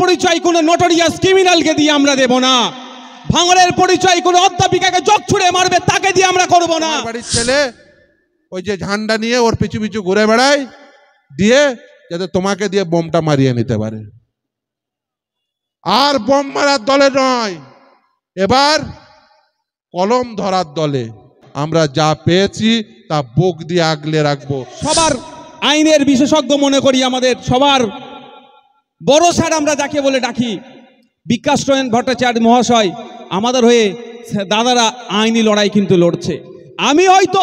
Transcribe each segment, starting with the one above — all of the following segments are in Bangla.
পরিচয় কোনো নটোরিয়াস ক্রিমিনালকে দিয়ে আমরা দেব না। ভাঙড়ের পরিচয় কোনো অধ্যাপিকাকে জগ ছুড়ে মারবে তাকে দিয়ে আমরা করব না। বাড়ির ছেলে ওই যে ঝান্ডা নিয়ে ওর পিছু পিছু ঘুরে বেড়ায়, দিয়ে যাতে তোমাকে দিয়ে বোমটা মারিয়ে নিতে পারে। আর বোম মারার দলে নয়, এবার কলম ধরার দলে। আমরা যা পেয়েছি তা বুক দিয়ে আগলে রাখবো। সবার আইনের বিশেষজ্ঞ মনে করি, আমাদের সবার বড় স্যার আমরা যাকে বলে ডাকি বিকাশ রঞ্জন ভট্টাচার্য মহাশয়, আমাদের হয়ে দাদারা আইনি লড়াই কিন্তু লড়ছে। আমি হয়তো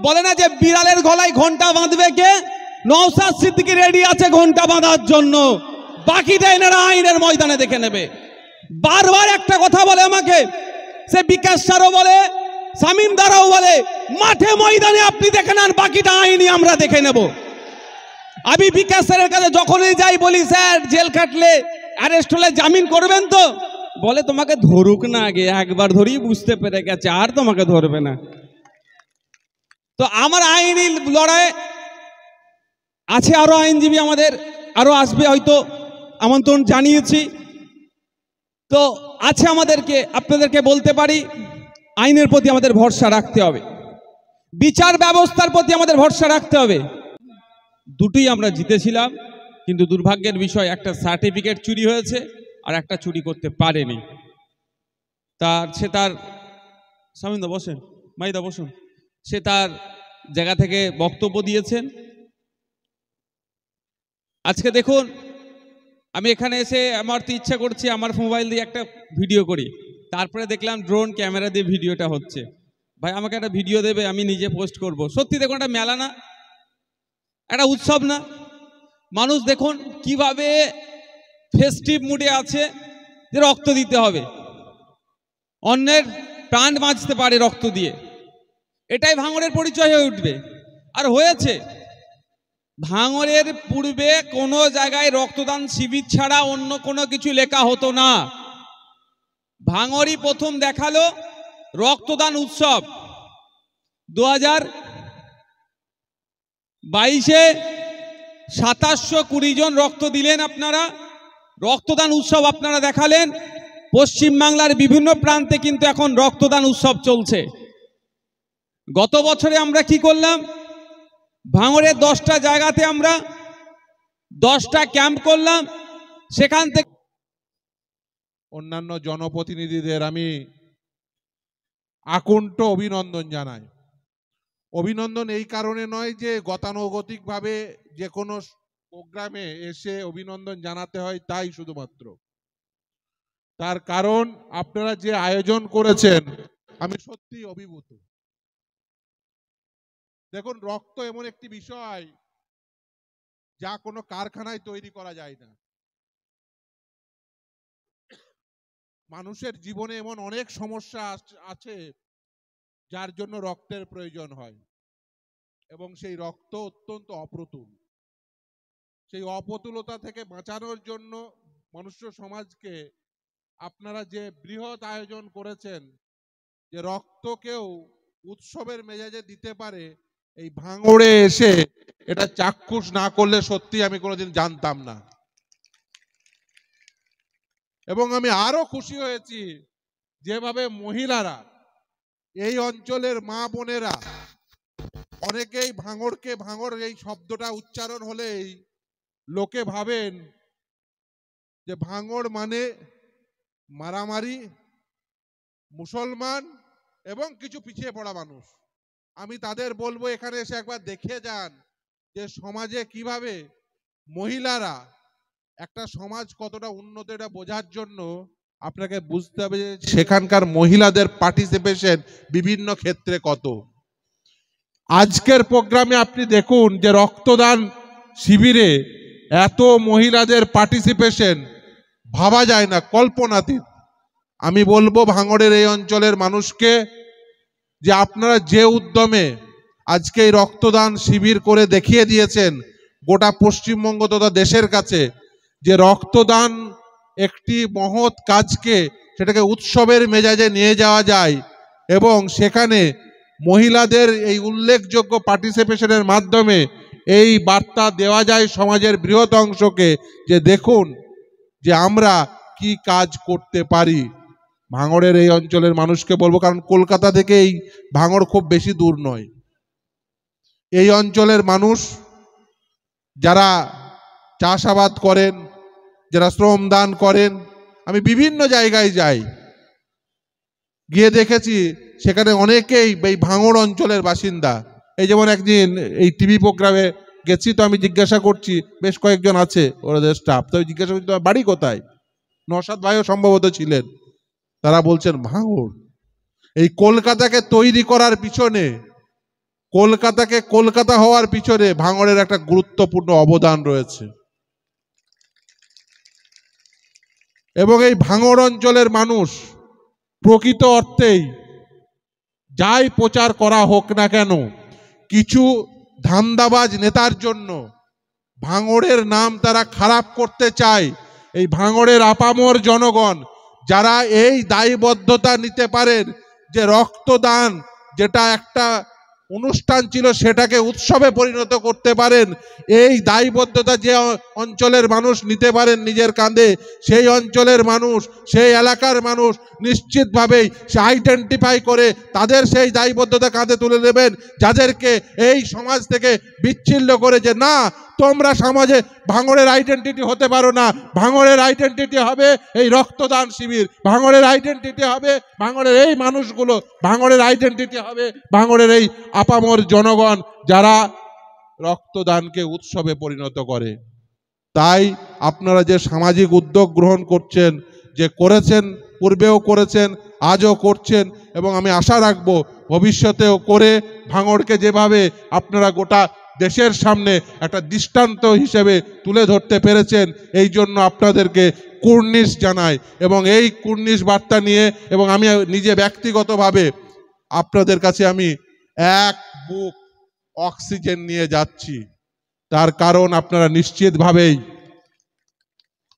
বলে না যে বিড়ালের গলায় ঘন্টা বাঁধবে কে, নওশাদ সিদ্দিকী রেডি আছে ঘন্টা বাঁধার জন্য, বাকিটা এনারা আইনের ময়দানে দেখে নেবে। বারবার একটা কথা বলে আমাকে, সে বিকাশ স্যারও বলে, শামীম দারাও বলে, মাঠে ময়দানে আপনি দেখে নেন, বাকিটা আইনি আমরা দেখে নেব। আমি বিকাশ স্যারের কাছে যখনই যাই বলি, স্যার জেল খাটলে অ্যারেস্ট হলে জামিন করবেন তো? বলে তোমাকে ধরুক না আগে, একবার ধরেই বুঝতে পেরে গেছে, আর তোমাকে ধরবে না। তো আমার আইনি লড়াই আছে, আরো আইনজীবী আমাদের আরো আসবে, হয়তো আমন্ত্রণ জানিয়েছি। তো আছে আমাদেরকে, আপনাদেরকে বলতে পারি আইনের প্রতি আমাদের ভরসা রাখতে হবে, বিচার ব্যবস্থার প্রতি আমাদের ভরসা রাখতে হবে। দুটোই আমরা জিতেছিলাম, কিন্তু দুর্ভাগ্যের বিষয় একটা সার্টিফিকেট চুরি হয়েছে আর একটা চুরি করতে পারেনি। সে তার শামীমদা বসেন, মাইদা বসুন, সে তার জায়গা থেকে বক্তব্য দিয়েছেন। আজকে দেখুন, আমি এখানে এসে আমার তো ইচ্ছা করছে আমার মোবাইল দিয়ে একটা ভিডিও করি, তারপরে দেখলাম ড্রোন ক্যামেরা দিয়ে ভিডিওটা হচ্ছে। ভাই আমাকে একটা ভিডিও দেবে, আমি নিজে পোস্ট করব। সত্যি দেখুন, একটা মেলা না, একটা উৎসব না? মানুষ দেখুন কিভাবে ফেস্টিভ মুডে আছে, যে রক্ত দিতে হবে, অন্যের প্রাণ বাঁচতে পারে রক্ত দিয়ে, এটাই ভাঙড়ের পরিচয় হয়ে উঠবে। আর হয়েছে, ভাঙড়ের পূর্বে কোনো জায়গায় রক্তদান শিবির ছাড়া অন্য কোনো কিছু লেখা হতো না। ভাঙড়ই প্রথম দেখালো রক্তদান উৎসব। 2022-এ 2720 জন রক্ত দিলেন আপনারা, রক্তদান উৎসব আপনারা দেখালেন। পশ্চিমবাংলার বিভিন্ন প্রান্তে কিন্তু এখন রক্তদান উৎসব চলছে। গত বছরে আমরা কি করলাম, ভাঙড়ের 10টা জায়গাতে আমরা 10টা ক্যাম্প করলাম, সেখান থেকে অন্যান্য জনপ্রতিনিধিদের আমি আকুণ্ঠ অভিনন্দন জানাই। অভিনন্দন এই কারণে নয় যে গতানুগতিকভাবে যে কোনো প্রোগ্রামে এসে অভিনন্দন জানাতে হয় তাই শুধুমাত্র, তার কারণ আপনারা যে আয়োজন করেছেন আমি সত্যি অভিভূত। দেখুন, রক্ত এমন একটি বিষয় যা কোনো কারখানায় তৈরি করা যায় না। মানুষের জীবনে এমন অনেক সমস্যা আছে যার জন্য রক্তের প্রয়োজন হয়, এবং সেই রক্ত অত্যন্ত অপ্রতুল। সেই অপ্রতুলতা থেকে বাঁচানোর জন্য মনুষ্য সমাজকে আপনারা যে বৃহৎ আয়োজন করেছেন, যে রক্তকেও উৎসবের মেজাজে দিতে পারে, এই ভাঙড়ে এসে এটা চাক্ষুষ না করলে সত্যি আমি কোনোদিন জানতাম না। এবং আমি আরো খুশি হয়েছি যেভাবে মহিলারা, এই অঞ্চলের মা বোনেরা, অনেকেই ভাঙড়কে, ভাঙড় এই শব্দটা উচ্চারণ হলেই লোকে ভাবেন যে ভাঙড় মানে মারামারি, মুসলমান এবং কিছু পিছিয়ে পড়া মানুষ। আমি তাদের বলবো এখানে এসে একবার দেখে যান যে সমাজে কিভাবে মহিলারা, একটা সমাজ কতটা উন্নত এটা বোঝার জন্য আপনাকে বুঝতে হবে যে সেখানকার মহিলাদের পার্টিসিপেশন বিভিন্ন ক্ষেত্রে কত। আজকের প্রোগ্রামে আপনি দেখুন যে রক্তদান শিবিরে এত মহিলাদের পার্টিসিপেশন ভাবা যায় না, কল্পনাতীত। আমি বলবো ভাঙড়ের এই অঞ্চলের মানুষকে যে আপনারা যে উদ্যমে আজকে এই রক্তদান শিবির করে দেখিয়ে দিয়েছেন গোটা পশ্চিমবঙ্গ তথা দেশের কাছে, যে রক্তদান একটি মহৎ কাজকে সেটাকে উৎসবের মেজাজে নিয়ে যাওয়া যায়, এবং সেখানে মহিলাদের এই উল্লেখযোগ্য পার্টিসিপেশনের মাধ্যমে এই বার্তা দেওয়া যায় সমাজের বৃহৎ অংশকে যে দেখুন যে আমরা কি কাজ করতে পারি। ভাঙড়ের এই অঞ্চলের মানুষকে বলবো, কারণ কলকাতা থেকে এই ভাঙড় খুব বেশি দূর নয়। এই অঞ্চলের মানুষ যারা চাষাবাদ করেন, যারা শ্রম দান করেন, আমি বিভিন্ন জায়গায় যাই, গিয়ে দেখেছি সেখানে অনেকেই এই ভাঙড় অঞ্চলের বাসিন্দা। এই যেমন একদিন এই টিভি প্রোগ্রামে গেছি, তো আমি জিজ্ঞাসা করছি, বেশ কয়েকজন আছে ওদের স্টাফ, তো জিজ্ঞাসা করছি তোমার বাড়ি কোথায়। নওশাদ ভাইও সম্ভবত ছিলেন। তারা বলছেন ভাঙড়। এই কলকাতাকে তৈরি করার পিছনে, কলকাতাকে কলকাতা হওয়ার পিছনে ভাঙড়ের একটা গুরুত্বপূর্ণ অবদান রয়েছে। এবং এই ভাঙড় অঞ্চলের মানুষ প্রকৃত অর্থেই যাই প্রচার করা হোক না কেন, কিছু ধান্দাবাজ নেতার জন্য ভাঙড়ের নাম তারা খারাপ করতে চায়। এই ভাঙড়ের আপামর জনগণ যারা এই দায়বদ্ধতা নিতে পারেন যে রক্তদান যেটা একটা অনুষ্ঠান ছিল সেটাকে উৎসবে পরিণত করতে পারেন, এই দায়বদ্ধতা যে অঞ্চলের মানুষ নিতে পারেন নিজের কাঁধে, সেই অঞ্চলের মানুষ, সেই এলাকার মানুষ নিশ্চিতভাবেই সে আইডেন্টিফাই করে তাদের সেই দায়বদ্ধতা কাঁধে তুলে নেবেন, যাদেরকে এই সমাজ থেকে বিচ্ছিন্ন করে যে না তোমরা সমাজে ভাঙড়ের আইডেন্টিটি হতে পারো না। ভাঙড়ের আইডেন্টিটি হবে এই রক্তদান শিবির, ভাঙড়ের আইডেন্টিটি হবে ভাঙড়ের এই মানুষগুলো, ভাঙড়ের আইডেন্টিটি হবে ভাঙড়ের এই আপামর জনগণ যারা রক্তদানকে উৎসবে পরিণত করে। তাই আপনারা যে সামাজিক উদ্যোগ গ্রহণ করছেন, যে করেছেন, পূর্বেও করেছেন, আজও করছেন, এবং আমি আশা রাখব ভবিষ্যতেও করে ভাঙড়কে যেভাবে আপনারা গোটা দেশের সামনে একটা দৃষ্টান্ত হিসেবে তুলে ধরতে পেরেছেন, এই জন্য আপনাদেরকে কুর্নিশ জানাই। এবং এই কুর্নিশ বার্তা নিয়ে এবং আমি নিজে ব্যক্তিগতভাবে আপনাদের কাছে আমি এক বুক অক্সিজেন নিয়ে যাচ্ছি। তার কারণ আপনারা নিশ্চিতভাবেই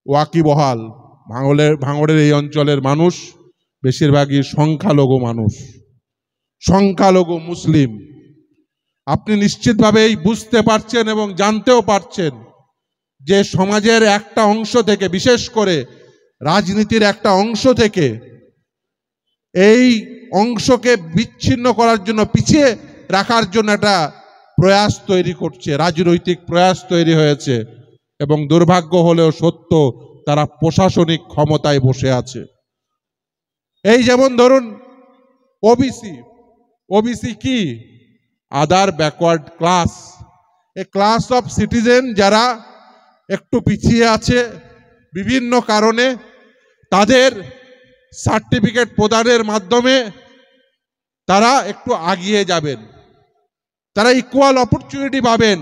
ওয়াকিবহাল, ভাঙড়ের এই অঞ্চলের মানুষ বেশিরভাগই সংখ্যালঘু মানুষ, সংখ্যালঘু মুসলিম। আপনি নিশ্চিতভাবেই বুঝতে পারছেন এবং জানতেও পারছেন যে সমাজের একটা অংশ থেকে, বিশেষ করে রাজনীতির একটা অংশ থেকে এই অংশকে বিচ্ছিন্ন করার জন্য, পিছিয়ে রাখার জন্য একটা প্রয়াস তৈরি করছে, রাজনৈতিক প্রয়াস তৈরি হয়েছে। এবং দুর্ভাগ্য হলেও সত্য, তারা প্রশাসনিক ক্ষমতায় বসে আছে। এই যেমন ধরুন ওবিসি, ওবিসি কি? আদার backward class, A class of citizen যারা একটু পিছিয়ে আছে বিভিন্ন কারণে, তাদের সার্টিফিকেট প্রদানের মাধ্যমে তারা একটু আগিয়ে যাবেন, তারা ইকুয়াল অপরচুনিটি পাবেন।